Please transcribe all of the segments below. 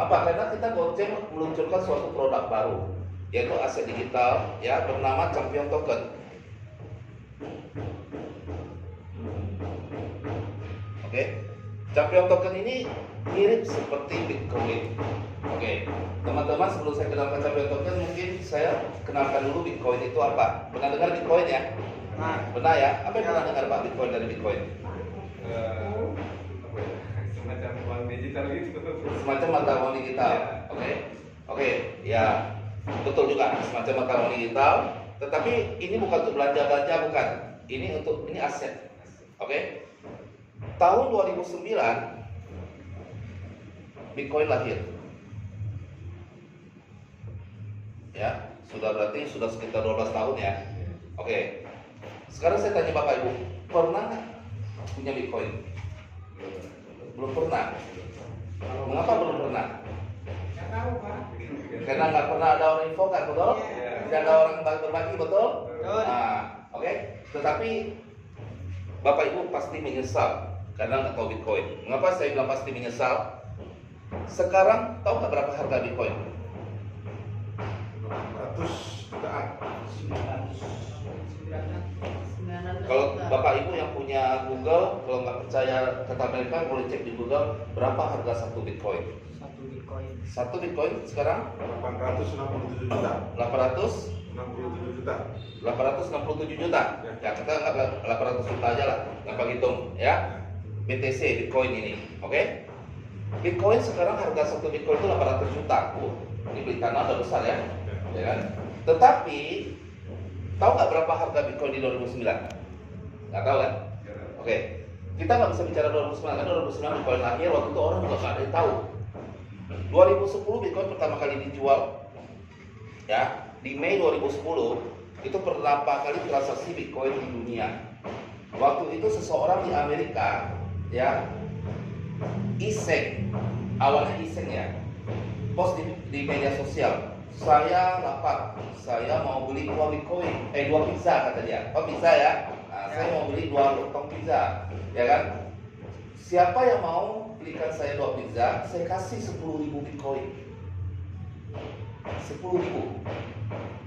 Apa? Karena kita Gojek meluncurkan suatu produk baru, yaitu aset digital ya bernama Champion Token. Oke. Champion Token ini mirip seperti Bitcoin. Oke. Teman-teman, sebelum saya kenalkan Champion Token, mungkin saya kenalkan dulu Bitcoin itu apa. Pernah dengar Bitcoin ya? Benar ya? Apa yang pernah dengar Pak Bitcoin dari Bitcoin? Semacam uang digital gitu. Semacam mata uang digital. Oke. Oke, ya. Betul juga, semacam mata uang digital, tetapi ini bukan untuk belanja-belanja, bukan. Ini aset. Oke. Tahun 2009 Bitcoin lahir. Ya, berarti sudah sekitar 12 tahun ya. Oke. Sekarang saya tanya Bapak Ibu, pernah nggak punya Bitcoin? Belum pernah. Mengapa belum pernah? Nggak tahu, Pak. Karena nggak pernah ada orang info kan, betul? Tidak ada orang berbagi, betul? Nah, oke. Tetapi Bapak Ibu pasti menyesal karena nggak tahu Bitcoin. Mengapa saya bilang pasti menyesal? Sekarang tahu nggak berapa harga Bitcoin? 100 jutaan. Kalau Bapak Ibu yang punya Google, kalau nggak percaya kata mereka, boleh cek di Google berapa harga satu Bitcoin. Satu Bitcoin sekarang 867 juta. 867 juta. Ya, kita nggak 800 juta aja lah, gampang hitung ya. BTC Bitcoin ini, oke? Bitcoin sekarang harga satu Bitcoin itu 800 juta. Ini beli tanah udah besar ya, ya kan? Tetapi tahu nggak berapa harga Bitcoin di 2009? Nggak tahu kan? Oke, kita nggak bisa bicara 2009 karena 2009 Bitcoin lahir, waktu itu orang juga nggak ada yang tahu. 2010 Bitcoin pertama kali dijual, ya di Mei 2010 itu pertama kali transaksi Bitcoin di dunia. Waktu itu seseorang di Amerika, ya, iseng, awalnya iseng ya, post di media sosial, saya lapar, saya mau beli 2 Bitcoin, 2 pizza kata dia. Oh pizza ya? Nah, saya mau beli 2 lontong pizza, ya kan? Siapa yang mau belikan saya 2 pizza, saya kasih 10.000 Bitcoin. 10.000.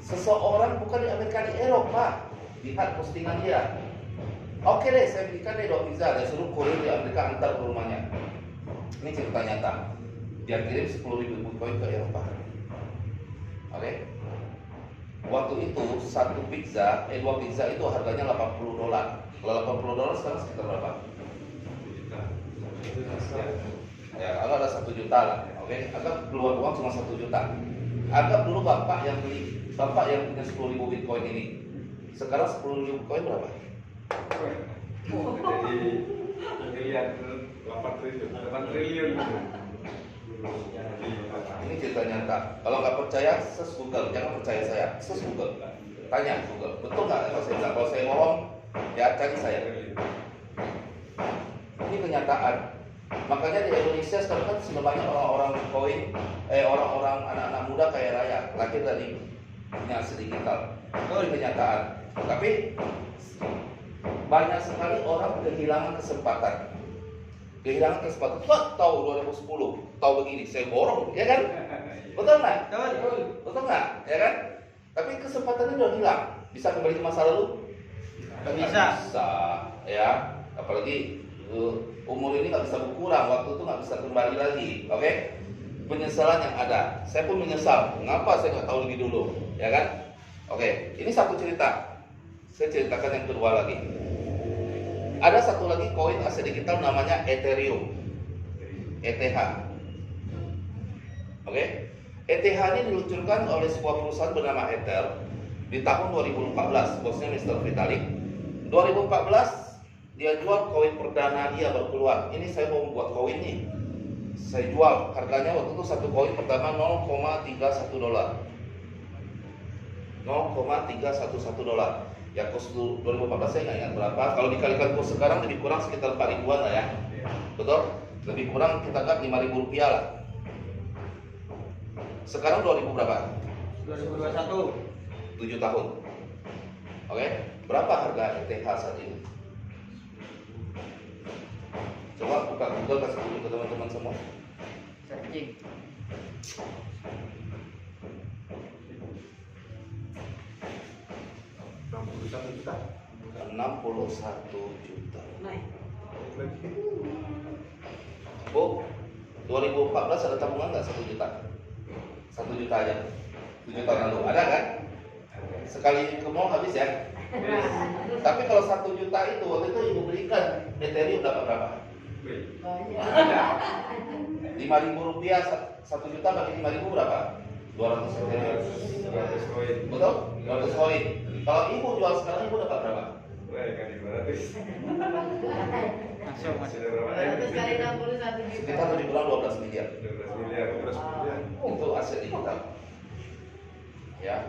Seseorang bukan di Amerika, di Eropa, lihat postingan dia. Oke deh, saya belikan deh 2 pizza, dia suruh kurir di Amerika antar ke rumahnya. Ini cerita nyata. Dia kirim 10.000 Bitcoin ke Eropa. Oke. Waktu itu satu pizza, 2 pizza itu harganya $80. Kalau $80 sekarang sekitar berapa? Ya, kalau ada 1 juta lah. Oke, anggap keluar uang cuma 1 juta. Anggap dulu bapak yang punya 10.000 Bitcoin ini. Sekarang 10.000 Bitcoin berapa? Jadi miliar 8 triliun. Ini cerita nyata. Kalau nggak percaya, search Google. Jangan percaya saya, search Google. Tanya Google, betul nggak kalau saya bilang? Kalau saya ngomong, ya cari saya. Ini kenyataan. Makanya di Indonesia sekarang kan sudah banyak orang-orang Bitcoin, orang-orang anak-anak muda kaya raya, lahir dari aset digital. Itu kenyataan. Tapi banyak sekali orang kehilangan kesempatan. Wah, tahu 2010, tahu begini, saya borong, ya kan? Betul nggak? Betul nggak? Ya kan? Tapi kesempatannya udah hilang. Bisa kembali ke masa lalu? Nggak bisa. Ya. Apalagi umur ini nggak bisa berkurang, waktu itu nggak bisa kembali lagi. Oke? Penyesalan yang ada. Saya pun menyesal. Mengapa saya nggak tahu lebih dulu? Ya kan? Oke. Ini satu cerita. Saya ceritakan yang kedua lagi. Ada satu lagi koin aset digital namanya Ethereum, ETH. Oke, ETH ini diluncurkan oleh sebuah perusahaan bernama Ether di tahun 2014, bosnya Mr. Vitalik. 2014 dia jual koin perdana dia baru keluar. Ini saya mau buat koin nih, saya jual. Harganya waktu itu satu koin pertama $0,31. $0,311. Ya kurs 2014 saya nggak ingat berapa. Kalau dikalikan kurs sekarang lebih kurang sekitar 4 ribuan lah ya. Betul? Lebih kurang kita anggap 5.000 rupiah lah. Sekarang 2000 berapa? 2021. 7 tahun. Oke? Berapa harga ETH saat ini? Coba buka Google, kasih dulu ke teman-teman semua. Searching. juta. 61 juta. Naik. Lagi. Bu, 2014 ada tabungan nggak 1 juta? 1 juta aja. 7 tahun lalu ada kan? Sekali ke mall habis ya. Tapi kalau 1 juta itu waktu itu ibu belikan Ethereum dapat berapa? Ada. 5.000 rupiah 1 juta bagi 5.000 berapa? 200 Ethereum. 200 koin. Betul? 200 koin. Kalau ibu jual sekarang ibu dapat berapa? Wah, kali 200. Langsung mas. Sudah berapa 200 kali M? 61 juta. Sekitar lebih kurang 12 miliar. 12 miliar. 12 miliar. Untuk aset digital. Ya.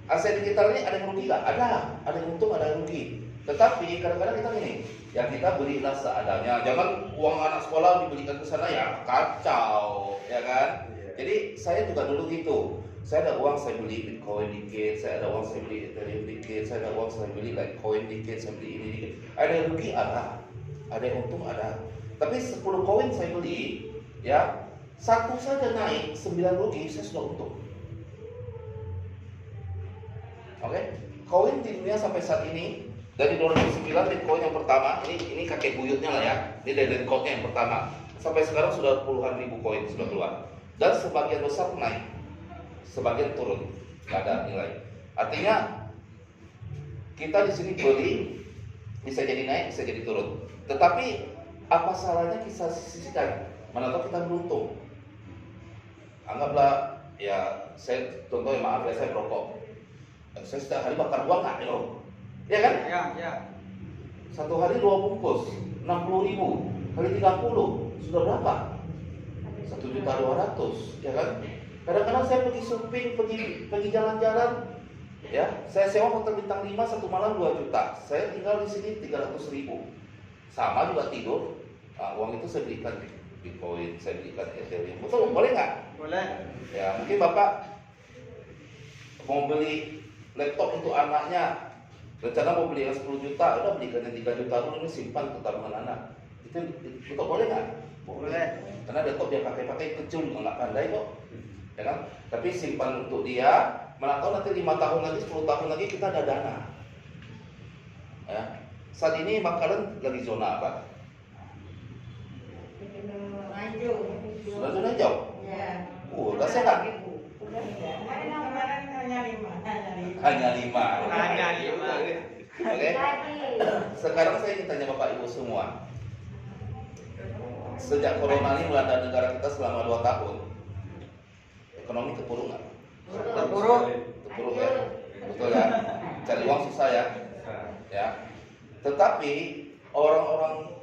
Aset digital ini ada yang rugi nggak? Ada yang untung, ada yang rugi. Tetapi kadang-kadang kita gini, ya kita belilah seadanya. Jangan uang anak sekolah dibelikan ke sana ya kacau, ya kan? Iya. Jadi saya juga dulu gitu. Saya ada uang saya beli Bitcoin dikit, saya ada uang saya beli Ethereum dikit, saya ada uang saya beli Litecoin dikit, saya beli ini dikit. Ada yang rugi ada yang untung ada. Tapi 10 koin saya beli, ya satu saja naik, 9 rugi, saya sudah untung. Oke, koin di dunia sampai saat ini dari 2009 Bitcoin yang pertama, ini kakek buyutnya lah ya, ini dari code-nya yang pertama, sampai sekarang sudah puluhan ribu koin sudah keluar, dan sebagian besar naik, sebagian turun, nggak ada nilai. Artinya kita di sini beli bisa jadi naik, bisa jadi turun. Tetapi apa salahnya kita sisihkan? Mana tahu kita beruntung. Anggaplah ya saya contohnya maaf ya saya perokok. Saya setiap hari bakar uang nggak ya? Ya kan? Ya, ya. Satu hari 2 bungkus, 60.000 kali 30 sudah berapa? 1.200.000, ya kan? Kadang-kadang saya pergi shopping, pergi jalan-jalan, ya. Saya sewa hotel bintang 5 satu malam 2 juta. Saya tinggal di sini 300.000. Sama juga tidur. Nah, uang itu saya belikan Bitcoin, saya belikan Ethereum. Betul, boleh nggak? Boleh. Ya, mungkin Bapak mau beli laptop untuk anaknya, rencana mau beli yang 10 juta, udah belikan yang 3 juta dulu, ini simpan untuk tabungan anak. Itu boleh nggak? Boleh. Karena laptop dia pakai kecil juga nggak pandai kok, ya kan? Tapi simpan untuk dia, mana tahu nanti 5 tahun lagi, 10 tahun lagi kita ada dana. Ya. Saat ini makanan lagi zona apa? Sudah zona hijau. Ya. Udah sehat. Kemarin hanya 5. Hanya 5. Hanya 5. Oke. Sekarang saya ingin tanya Bapak Ibu semua. Sejak corona ini melanda negara kita selama 2 tahun, ekonomi terpuruk nggak? Terpuruk. Terpuruk ya, betul ya. Cari uang susah ya, ya. Tetapi orang-orang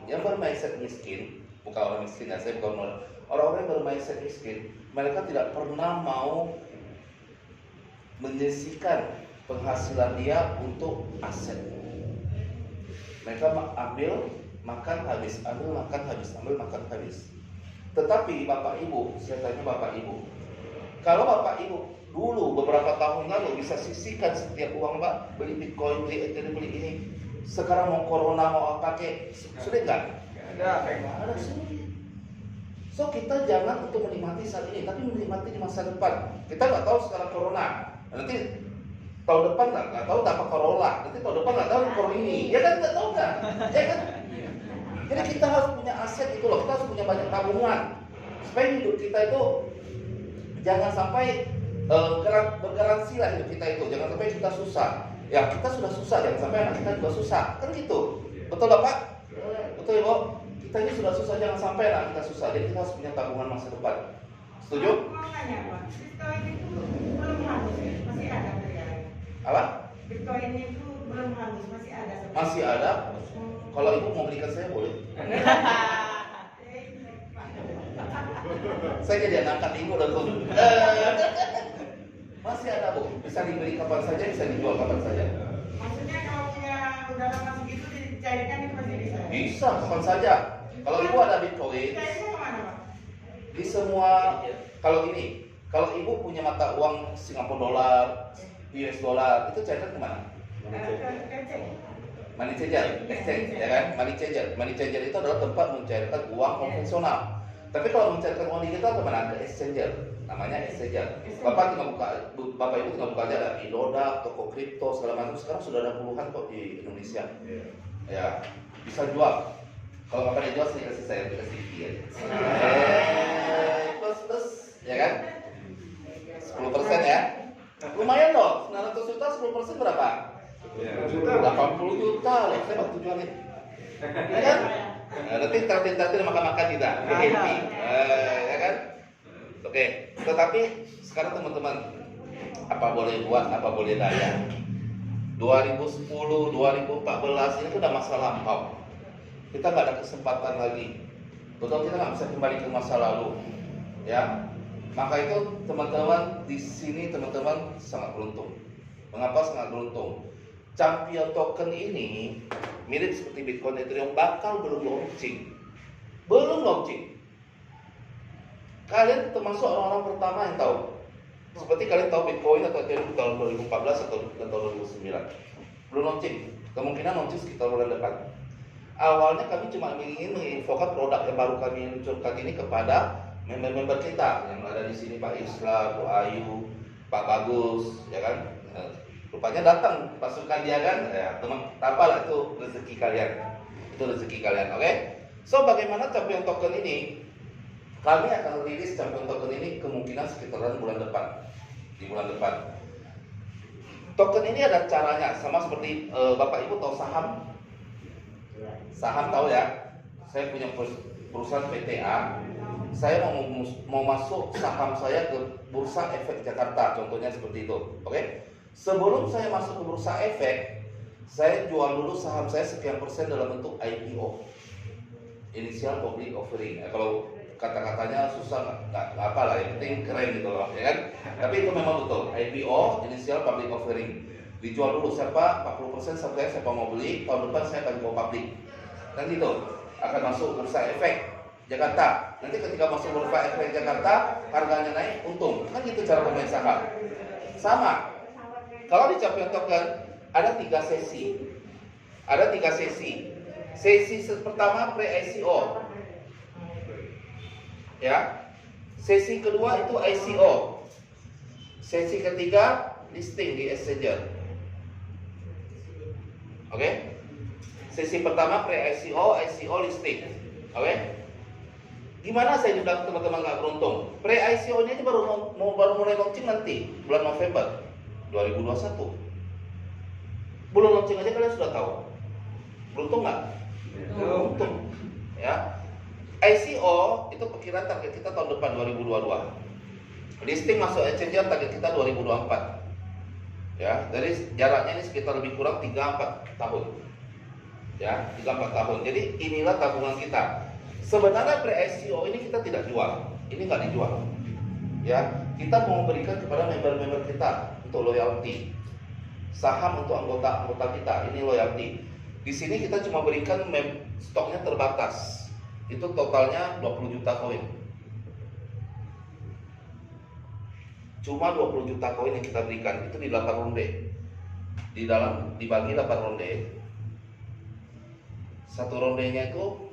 yang bermindset miskin, bukan orang miskin ya, saya bukan orang-orang yang bermindset miskin, mereka tidak pernah mau menyisihkan penghasilan dia untuk aset. Mereka ambil, makan habis, ambil, makan habis, ambil, makan habis. Tetapi Bapak Ibu, saya tanya Bapak Ibu, kalau Bapak Ibu dulu beberapa tahun lalu bisa sisihkan setiap uang Pak, beli Bitcoin, beli Ethereum, beli ini, sekarang mau corona mau pakai, sulit nggak? Ada sulit. So kita jangan untuk menikmati saat ini, tapi menikmati di masa depan. Kita nggak tahu sekarang corona, nanti tahun depan nggak tahu dapat corona, nanti tahun depan nggak tahu corona ini, ya kan nggak tahu kan? Ya kan? Jadi kita harus punya aset itu loh, kita harus punya banyak tabungan supaya hidup kita itu jangan sampai bergaransi lah hidup kita itu, jangan sampai kita susah. Ya kita sudah susah, jangan sampai anak kita juga susah, kan gitu. Betul Bapak? Betul Ibu? Kita ini sudah susah, jangan sampai anak kita susah. Jadi kita harus punya tabungan masa depan. Setuju? Mau nanya Pak, Bitcoin itu belum hangus ya? Masih ada berjalan? Apa? Bitcoin itu belum hangus, masih ada? Masih ada. Kalau Ibu mau belikan saya boleh. Saya jadi anak angkat Ibu dan tuh. Masih ada Bu, bisa dibeli kapan saja, bisa dijual kapan saja. Maksudnya kalau punya udah lama segitu dicairkan itu masih bisa? Bisa kapan saja. Kalau Ibu ada Bitcoin, Cairnya kemana Pak? di semua, kalau ini, kalau Ibu punya mata uang Singapura dolar, US dollar, itu cairkan kemana? Money changer, exchange, ya kan? Money changer itu adalah tempat mencairkan uang konvensional. Tapi kalau mencairkan uang digital kemana? Ke exchanger, namanya exchanger. Bapak tinggal buka, Bapak Ibu tinggal buka aja ada Idoda, toko kripto segala macam. Sekarang sudah ada puluhan kok di Indonesia. Iya. Ya, bisa jual. Kalau Bapak dijual sih kasih saya kasih ya. Terus, ya kan? 10% ya. Lumayan loh, 900 juta 10% berapa? Iya. 80 juta loh, saya bantu jual nih. Ya kan? Nanti traktir makan-makan kita, happy, ya kan? Oke, tetapi sekarang teman-teman, apa boleh buat, apa boleh daya. 2010, 2014 ini tuh udah masa lampau. Kita nggak ada kesempatan lagi. Betul, kita nggak bisa kembali ke masa lalu, ya. Maka itu teman-teman di sini teman-teman sangat beruntung. Mengapa sangat beruntung? Champion token ini mirip seperti Bitcoin, Ethereum bakal belum launching. Kalian termasuk orang-orang pertama yang tahu. Seperti kalian tahu Bitcoin atau Ethereum tahun 2014 atau tahun 2009. Belum launching. Kemungkinan launching sekitar bulan depan. Awalnya kami cuma ingin menginfokan produk yang baru kami luncurkan ini kepada member-member kita yang ada di sini, Pak Isla, Bu Ayu, Pak Bagus, ya kan? Rupanya datang pasukan dia kan, ya teman, tapalah itu rezeki kalian, oke? So bagaimana champion token ini? Kami akan rilis champion token ini kemungkinan sekitaran bulan depan, di bulan depan. Token ini ada caranya, sama seperti Bapak Ibu tahu saham tahu ya? Saya punya perusahaan PTA, saya mau masuk saham saya ke Bursa Efek Jakarta, contohnya seperti itu, oke? Sebelum saya masuk ke Bursa Efek, saya jual dulu saham saya sekian persen dalam bentuk IPO, Initial Public Offering. Kalau kata-katanya susah nggak apa lah, yang penting keren gitu loh, ya kan? Tapi itu memang betul, IPO, Initial Public Offering. Dijual dulu siapa 40% sampai siapa mau beli, tahun depan saya akan bawa publik. Nanti itu akan masuk Bursa Efek Jakarta. Nanti ketika masuk Bursa Efek Jakarta, harganya naik, untung. Kan gitu cara bermain saham. Sama. Kalau di champion token ada 3 sesi. Sesi pertama pre-ICO. Ya. Sesi kedua itu ICO. Sesi ketiga listing di exchanger. Oke? Sesi pertama pre-ICO, ICO listing. Oke? Gimana saya juga teman-teman nggak beruntung? Pre-ICO ini baru mulai launching nanti bulan November 2021. Belum launching aja kalian sudah tahu. Beruntung nggak? Beruntung. Ya. ICO itu perkiraan target kita tahun depan 2022. Listing masuk exchanger target kita 2024. Ya, dari jaraknya ini sekitar lebih kurang 3-4 tahun. Ya, 3-4 tahun. Jadi inilah tabungan kita. Sebenarnya pre-ICO ini kita tidak jual. Ini nggak dijual. Ya, kita mau berikan kepada member-member kita untuk loyalty. Saham untuk anggota kita, ini loyalty. Di sini kita cuma berikan stoknya terbatas. Itu totalnya 20 juta koin. Cuma 20 juta koin yang kita berikan, itu di 8 ronde. Dibagi 8 ronde. Satu rondenya itu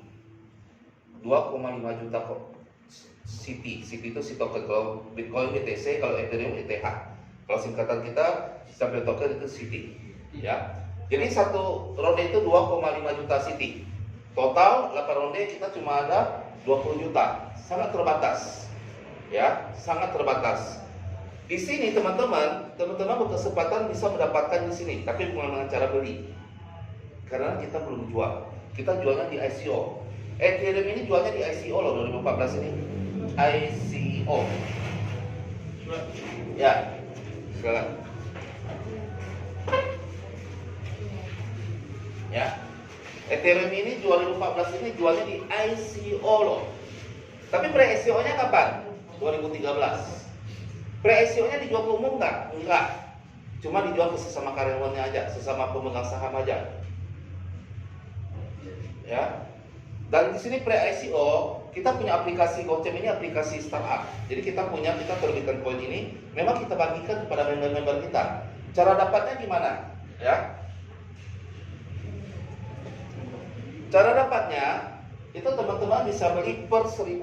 2,5 juta kok. City itu si token. Kalau Bitcoin BTC, kalau Ethereum ETH. Kalau singkatan kita champion token itu City. Ya. Jadi satu ronde itu 2,5 juta City. Total 8 ronde kita cuma ada 20 juta. Sangat terbatas. Ya, sangat terbatas. Di sini teman-teman berkesempatan bisa mendapatkan di sini, tapi bukan dengan cara beli. Karena kita belum jual. Kita jualnya di ICO. Ethereum ini jualnya di ICO loh 2014 ini. ICO. Ya, silakan. Ya, Ethereum ini 2014 ini jualnya di ICO loh. Tapi pre-ICO-nya kapan? 2013. Pre-ICO-nya dijual ke umum nggak? Enggak. Cuma dijual ke sesama karyawannya aja, sesama pemegang saham aja. Ya. Dan di sini pre-ICO kita punya aplikasi Gocem, ini aplikasi startup. Jadi kita terbitkan koin ini, memang kita bagikan kepada member-member kita. Cara dapatnya gimana? Ya. Cara dapatnya itu teman-teman bisa beli per 1000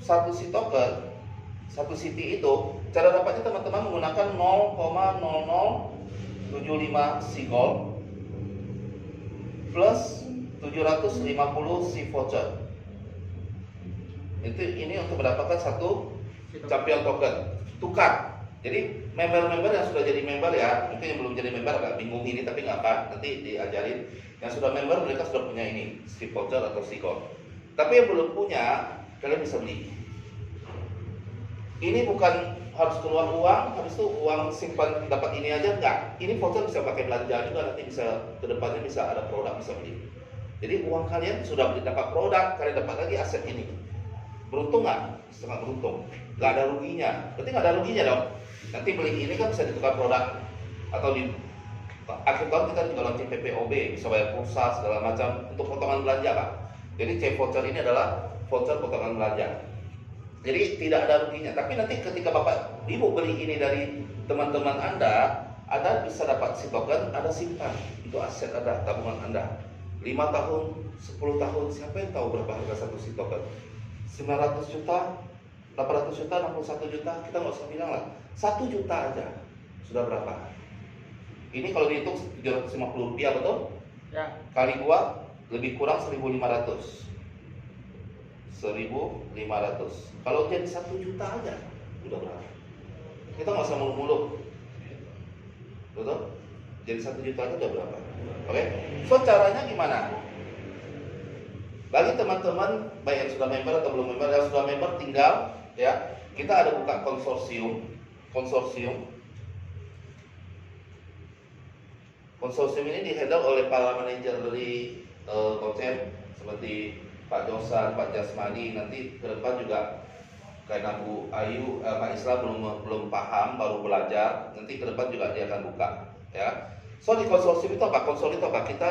satu si token, satu city itu cara dapatnya teman-teman menggunakan 0,0075 si gold plus 750 si voucher. Ini untuk mendapatkan satu champion token. Tukar. Jadi member-member yang sudah jadi member ya, mungkin yang belum jadi member agak bingung ini, tapi nggak apa, nanti diajarin. Yang sudah member mereka sudah punya ini, si voucher atau si gold. Tapi yang belum punya, kalian bisa beli. Ini bukan harus keluar uang, habis itu uang simpan dapat ini aja, enggak. Ini voucher bisa pakai belanja juga, nanti bisa kedepannya bisa ada produk bisa beli. Jadi uang kalian sudah dapat produk, kalian dapat lagi aset ini. Beruntung nggak? Sangat beruntung. Nggak ada ruginya. Berarti nggak ada ruginya dong. Nanti beli ini kan bisa ditukar produk. Atau di akhir tahun kita juga launching PPOB, bisa bayar pulsa segala macam untuk potongan belanja Pak. Jadi C voucher ini adalah voucher potongan belanja. Jadi tidak ada ruginya. Tapi nanti ketika Bapak Ibu beli ini dari teman-teman Anda, Anda bisa dapat si token, Anda simpan. Itu aset Anda, tabungan Anda. 5 tahun, 10 tahun, siapa yang tahu berapa harga satu si token? 900 juta, 800 juta, 61 juta, kita nggak usah bilang lah. 1 juta aja, sudah berapa? Ini kalau dihitung 750 rupiah, betul? Ya. Kali 2, lebih kurang 1.500. 1.500. Kalau jadi 1 juta aja, udah berapa? Kita nggak usah muluk-muluk, betul? Jadi 1 juta aja udah berapa? Oke? So caranya gimana? Bagi teman-teman baik yang sudah member atau belum member, yang sudah member tinggal ya, kita ada buka konsorsium. Konsorsium ini dihandle oleh para manajer dari Gocem seperti Pak Josan, Pak Jasmani. Nanti ke depan juga karena Bu Ayu, Pak Islam belum paham, baru belajar. Nanti ke depan juga dia akan buka ya. So di konsorsium itu apa? Konsorsium itu apa? Kita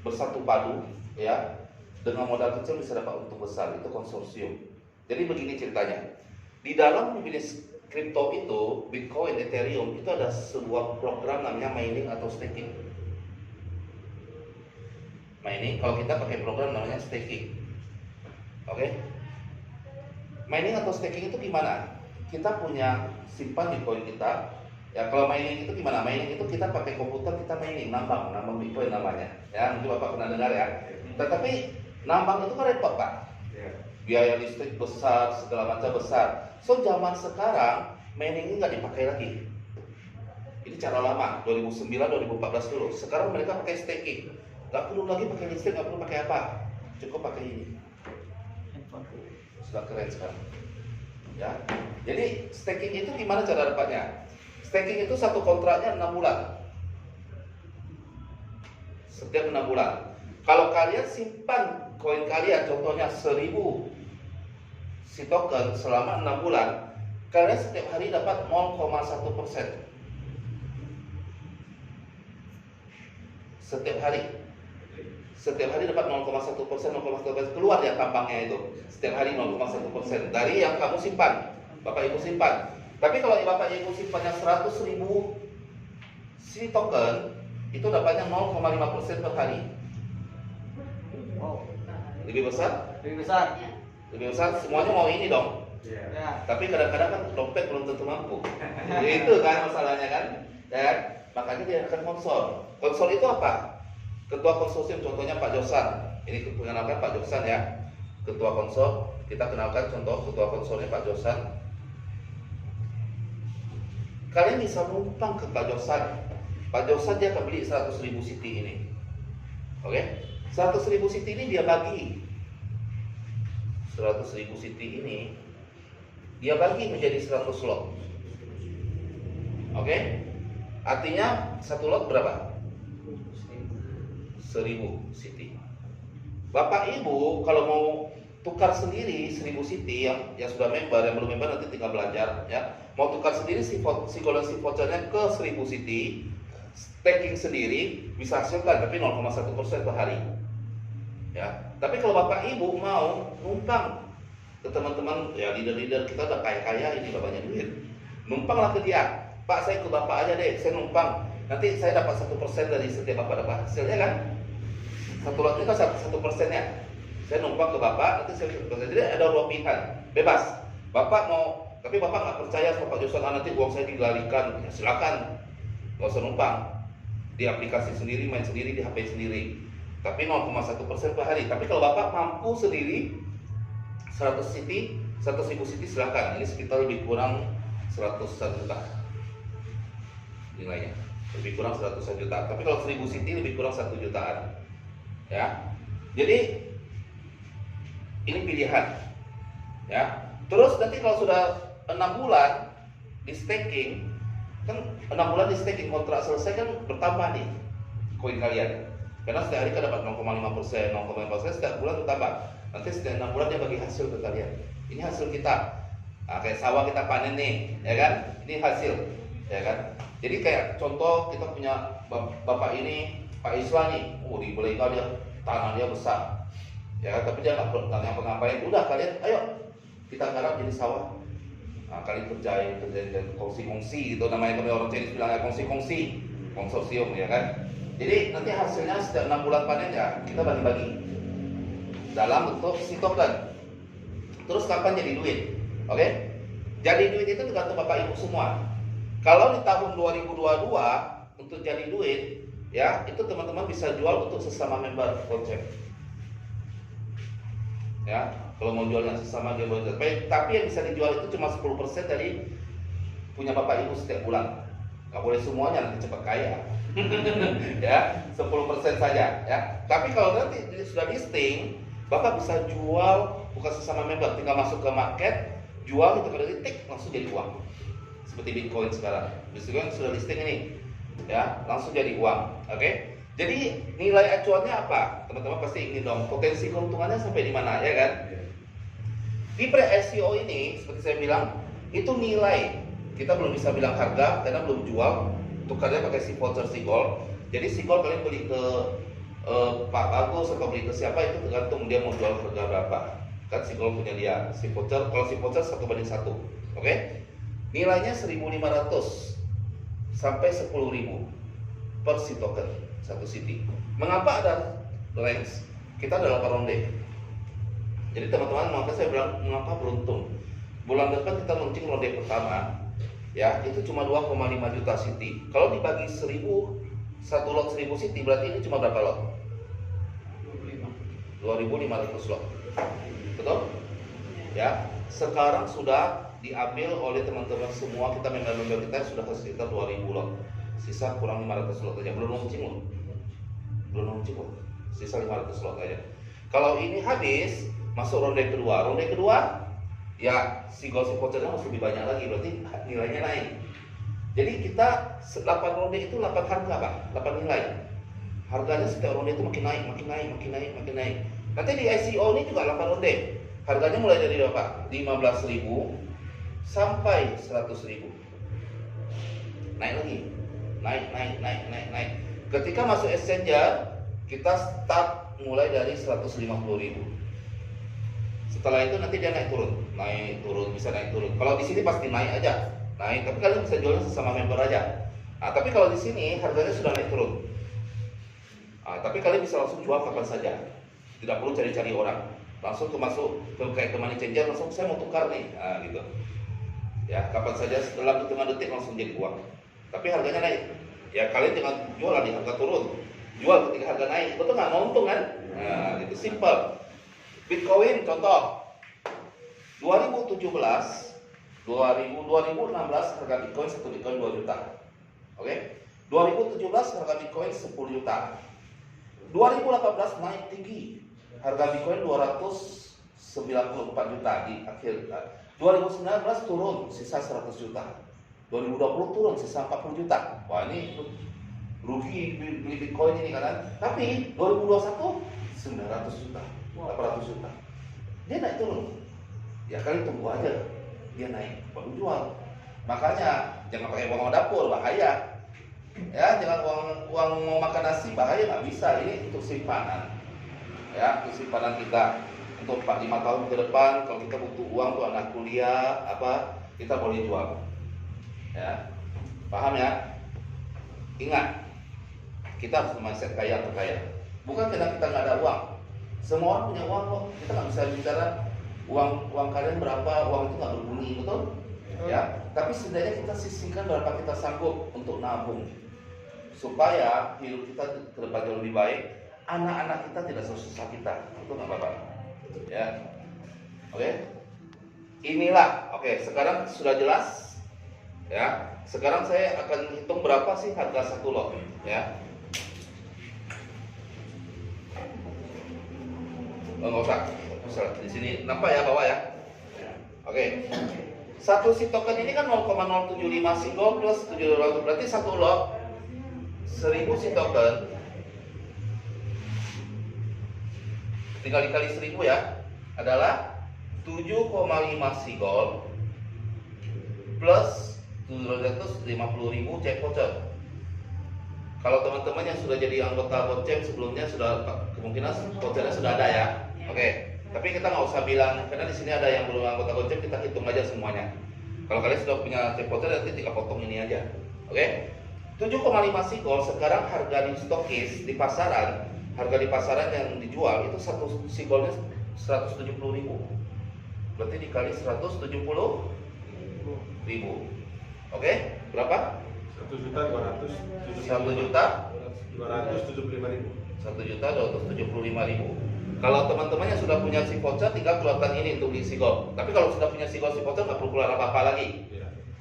bersatu padu ya. Dengan modal kecil bisa dapat untung besar, itu konsorsium. Jadi begini ceritanya. Di dalam bisnis kripto itu, Bitcoin, Ethereum, itu ada sebuah program namanya mining atau staking. Mining, kalau kita pakai program namanya staking. Oke? Mining atau staking itu gimana? Kita punya simpan Bitcoin kita. Ya, kalau mining itu gimana? Mining itu kita pakai komputer, kita mining, nambang Bitcoin namanya. Ya, mungkin Bapak pernah dengar ya. Tetapi nambang itu kan repot Pak. Biaya listrik besar, segala macam besar. So zaman sekarang mining ini nggak dipakai lagi. Ini cara lama, 2009, 2014 dulu. Sekarang mereka pakai staking. Nggak perlu lagi pakai listrik, nggak perlu pakai apa. Cukup pakai ini. Sudah keren sekarang. Ya. Jadi staking itu gimana cara dapatnya? Staking itu satu kontraknya 6 bulan. Setiap 6 bulan. Kalau kalian simpan koin kalian, contohnya 1000 si token selama 6 bulan, kalian setiap hari dapat 0,1%. Setiap hari dapat 0,1%, 0,1% keluar ya tampangnya itu. Setiap hari 0,1% dari yang kamu simpan, Bapak Ibu simpan. Tapi kalau Bapak Ibu simpannya 100.000 si token, itu dapatnya 0,5% per hari. Wow. Lebih besar? Lebih besar. Lebih besar, semuanya mau ini dong. Ya. Tapi kadang-kadang kan dompet belum tentu mampu. Itu kan masalahnya kan. Ya, makanya dia akan konsol. Konsol itu apa? Ketua konsorsium contohnya Pak Josan. Ini kenalkan Pak Josan ya. Ketua konsol, kita kenalkan contoh ketua konsolnya Pak Josan. Kalian bisa numpang ke Pak Josan. Pak Josan dia akan beli 100.000 city ini. Oke? 100.000 city ini dia bagi. 100.000 city ini dia bagi menjadi 100 lot. Oke? Artinya satu lot berapa? 1000 city. Bapak Ibu kalau mau tukar sendiri 1000 city yang sudah member, yang belum member nanti tinggal belajar ya. Mau tukar sendiri si golden si vouchernya ke 1000 city, staking sendiri bisa hasilkan tapi 0,1% per hari. Ya. Tapi kalau Bapak Ibu mau numpang ke teman-teman ya, leader-leader kita udah kaya-kaya ini, udah banyak duit, numpanglah ke dia. Pak, saya ke Bapak aja deh, saya numpang. Nanti saya dapat 1% dari setiap Bapak dapat hasilnya kan. Satu lot itu kan 1%-nya. Saya numpang ke Bapak, nanti saya jadi ada 2 pilihan, bebas. Bapak mau, tapi Bapak nggak percaya sama Pak Joshua, nanti uang saya dilarikan, ya silakan, nggak usah numpang. Di aplikasi sendiri, main sendiri, di HP sendiri. Tapi 0,1% per hari. Tapi kalau Bapak mampu sendiri 100 CT, 100.000 CT silakan. Ini sekitar lebih kurang 100 juta nilainya. Lebih kurang 100 juta. Tapi kalau 1000 CT lebih kurang 1 jutaan. Ya. Jadi ini pilihan. Ya. Terus nanti kalau sudah 6 bulan di staking, kan 6 bulan di staking, kontrak selesai kan bertambah nih koin kalian. Karena setiap hari kan dapat 0,5%, 0,5%, setiap bulan bertambah. Nanti setiap 6 bulan dia bagi hasil ke kalian. Ini hasil kita. Nah, kayak sawah kita panen nih, ya kan? Ini hasil, ya kan? Jadi kayak contoh kita punya bapak ini, Pak Isla nih, di Belega dia tanah dia besar, ya kan? Tapi dia nggak ngapa-ngapain. Udah kalian, ayo kita garap jadi sawah. Nah, kalian kerjain kongsi-kongsi gitu namanya, kalau orang Chinese bilangnya kongsi-kongsi, konsorsium, ya kan? Jadi nanti hasilnya setiap 6 bulan panen ya kita bagi-bagi dalam bentuk si token. Terus kapan jadi duit? Oke? Jadi duit itu tergantung Bapak Ibu semua. Kalau di tahun 2022 untuk jadi duit, ya itu teman-teman bisa jual untuk sesama member project. Ya, kalau mau jualnya sesama dia boleh. Tapi yang bisa dijual itu cuma 10% dari punya Bapak Ibu setiap bulan. Nggak boleh semuanya, nanti cepat kaya. Ya, 10% saja ya. Tapi kalau nanti sudah listing, Bapak bisa jual bukan sesama member, tinggal masuk ke market, jual itu kalau tik langsung jadi uang. Seperti Bitcoin sekarang. Bitcoin sudah listing ini. Ya, langsung jadi uang. Oke? Jadi nilai acuannya apa? Teman-teman pasti ingin dong, potensi keuntungannya sampai di mana, ya kan? Di pre-ICO ini seperti saya bilang, itu nilai. Kita belum bisa bilang harga karena belum jual. Tukarnya pakai si voucher si gold. Jadi si gold kalian beli ke Pak Bagus atau beli ke siapa itu tergantung dia mau jual harga berapa. Kan si gold punya dia. Si voucher, kalau si voucher 1:1. Oke? Nilainya 1.500 sampai 10.000 per si token satu city. Mengapa ada range? Kita ada 8 ronde. Jadi teman-teman, maka saya bilang mengapa beruntung. Bulan depan kita launching ronde pertama. Ya, itu cuma 2,5 juta city. Kalau dibagi 1.000, satu lot 1.000 city, berarti ini cuma berapa lot? 2.500 lot. Betul? Ya, sekarang sudah diambil oleh teman-teman semua, kita member-member kita sudah sekitar 2.000 lot. Sisa kurang 500 lot aja, belum launching loh. Sisa 500 lot aja. Kalau ini habis, masuk ronde kedua. Ronde kedua, ya si gold vouchernya harus lebih banyak lagi, berarti nilainya naik. Jadi kita 8 ronde itu 8 harga Pak, 8 nilai. Harganya setiap ronde itu makin naik. Nanti di ICO ini juga 8 ronde. Harganya mulai dari berapa? 15.000 sampai 100.000. Naik lagi. Naik. Ketika masuk exchanger, kita start mulai dari 150.000. Setelah itu nanti dia naik turun, bisa naik turun. Kalau di sini pasti naik aja, tapi kalian bisa jualnya sesama member aja. Nah, tapi kalau di sini harganya sudah naik turun. Tapi kalian bisa langsung jual kapan saja, tidak perlu cari-cari orang. Langsung masuk ke money changer, langsung saya mau tukar nih, gitu. Ya, kapan saja dalam hitungan detik langsung jadi uang. Tapi harganya naik. Ya kalian jangan jual di harga turun, jual ketika harga naik, betul nggak? Untung kan? Nah, itu simple. Bitcoin contoh 2016 harga Bitcoin 1 Bitcoin 2 juta. Oke? 2017 harga Bitcoin 10 juta. 2018 naik tinggi. Harga Bitcoin 294 juta di akhir. 2019 turun sisa 100 juta. 2020 turun sisa 40 juta. Wah, ini rugi beli Bitcoin ini kan. Tapi 2021 900 juta. 800 juta. Dia naik turun. Ya kalian tunggu aja. Dia naik baru jual. Makanya jangan pakai uang dapur, bahaya. Ya, jangan uang mau makan nasi, bahaya, nggak bisa. Ini untuk simpanan. Ya, untuk simpanan kita untuk 4-5 tahun ke depan. Kalau kita butuh uang untuk anak kuliah apa, kita boleh jual. Ya. Paham ya? Ingat, kita harus mindset kaya atau kaya. Bukan karena kita nggak ada uang. Semua orang punya uang kok. Kita nggak bisa bicara uang kalian berapa, uang itu nggak berbunyi, betul? Ya. Tapi setidaknya kita sisihkan berapa kita sanggup untuk nabung supaya hidup kita ke depan jauh lebih baik. Anak-anak kita tidak sesusah kita, betul nggak Bapak? Ya. Oke. Inilah, oke. Sekarang sudah jelas. Ya. Sekarang saya akan hitung berapa sih harga satu lot, ya. Nggak usah. Di sini nampak ya bawah ya. Oke. Satu si token ini kan 0,075 sigol plus 700, berarti satu lot 1000 si token. Tinggal dikali 1000 ya, adalah 7,5 sigol plus 750.000 cek voucher. Kalau teman-teman yang sudah jadi anggota Goceng sebelumnya sudah kemungkinan vouchernya sudah ada ya. Oke. Tapi kita nggak usah bilang karena di sini ada yang belum anggota Goceng, kita hitung aja semuanya. Kalau kalian sudah punya cek voucher nanti tinggal potong ini aja. Oke. 7,5 sigol sekarang harga di stokis di pasaran, harga di pasaran yang dijual itu satu sigolnya 170.000. Berarti dikali 170.000. Oke, berapa? 1.275.000. Kalau teman-teman yang sudah punya si voucher tinggal keluarkan ini untuk di sigol. Tapi kalau sudah punya sigol si voucher nggak perlu keluar apa-apa lagi.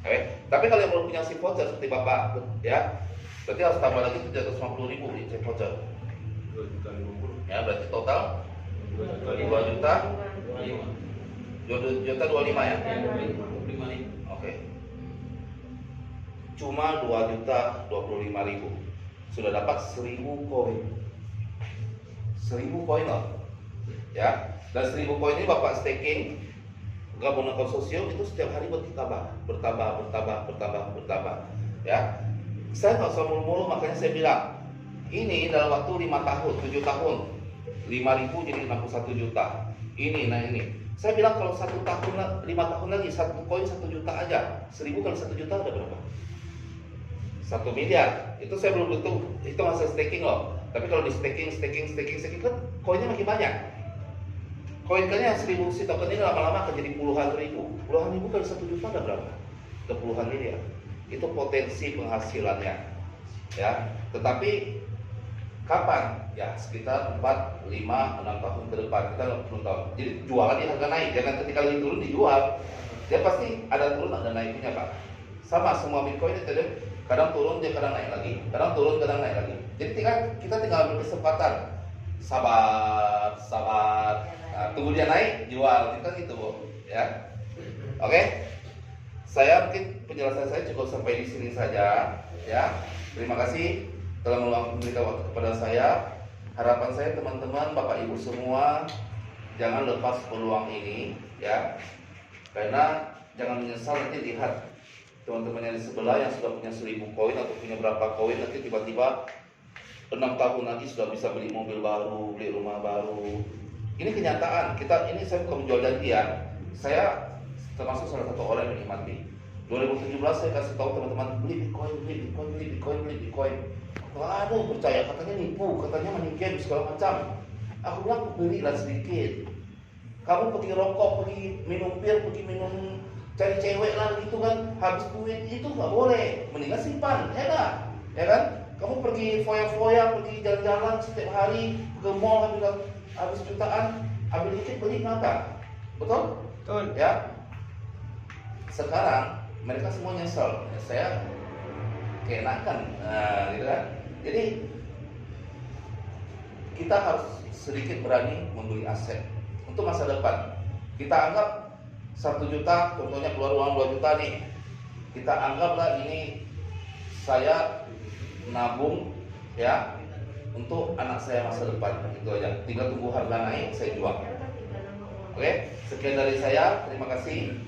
Oke. Tapi kalau yang belum punya si voucher seperti Bapak, ya, berarti harus tambah lagi 750.000 di si voucher. 2.050.000. Ya, berarti total 2.025.000 ya. Oke. Cuma 2.025.000 sudah dapat 1.000 koin. 1.000 koin loh. Ya. Dan 1.000 koin ini Bapak staking gabungan konsorsium itu setiap hari bertambah. Ya. Saya nggak usah mulu-mulu, makanya saya bilang ini dalam waktu 5 tahun, 7 tahun 5.000 jadi 61 juta. Ini, nah ini. Saya bilang kalau 1 tahun, 5 tahun lagi, 1 koin 1 juta aja. 1.000 kali 1 juta ada berapa? 1 miliar. Itu saya belum itu hasil staking loh. Tapi kalau di staking kan koinnya makin banyak. Koin kalian yang 1.000 si token ini lama-lama akan jadi puluhan ribu. Puluhan ribu kali 1 juta ada berapa? Ada puluhan miliar. Itu potensi penghasilannya. Ya, tetapi kapan? Ya sekitar 4, 5, 6 tahun ke depan, kita belum tahu. Jadi jualan di harga naik, jangan ketika lagi turun dijual. Dia pasti ada turun ada naiknya Pak. Sama semua Bitcoin itu kadang turun dia kadang naik lagi, kadang turun kadang naik lagi. Jadi kita tinggal ambil kesempatan, sabar. Nah, tunggu dia naik, jual, kita gitu Bu. Ya, oke. Saya mungkin penjelasan saya cukup sampai di sini saja. Ya, terima kasih telah memberikan waktu kepada saya. Harapan saya teman-teman, Bapak Ibu semua, jangan lepas peluang ini, ya. Karena jangan menyesal nanti lihat teman-teman yang di sebelah yang sudah punya 1.000 koin atau punya berapa koin, nanti tiba-tiba 6 tahun lagi sudah bisa beli mobil baru, beli rumah baru. Ini kenyataan. Ini saya bukan menjual janji ya. Saya termasuk salah satu orang yang menikmati. 2017 saya kasih tahu teman-teman beli Bitcoin. Kalau ada yang percaya, katanya nipu, katanya menipu segala macam. Aku bilang belilah sedikit. Kamu pergi rokok, pergi minum bir, pergi minum cari cewek lah gitu kan, habis duit itu nggak boleh. Mendingan simpan, ya kan? Kamu pergi foya-foya, pergi jalan-jalan setiap hari ke mall habis jutaan, ambil dikit beli ngapa? Betul? Betul. Ya. Sekarang mereka semua nyesel. Ya, saya keenakan, gitu kan? Jadi kita harus sedikit berani membeli aset untuk masa depan. Kita anggap 1 juta, contohnya keluar uang 2 juta nih. Kita anggaplah ini saya nabung ya untuk anak saya masa depan, itu aja. Tinggal tunggu harga naik saya jual. Oke, sekian dari saya. Terima kasih.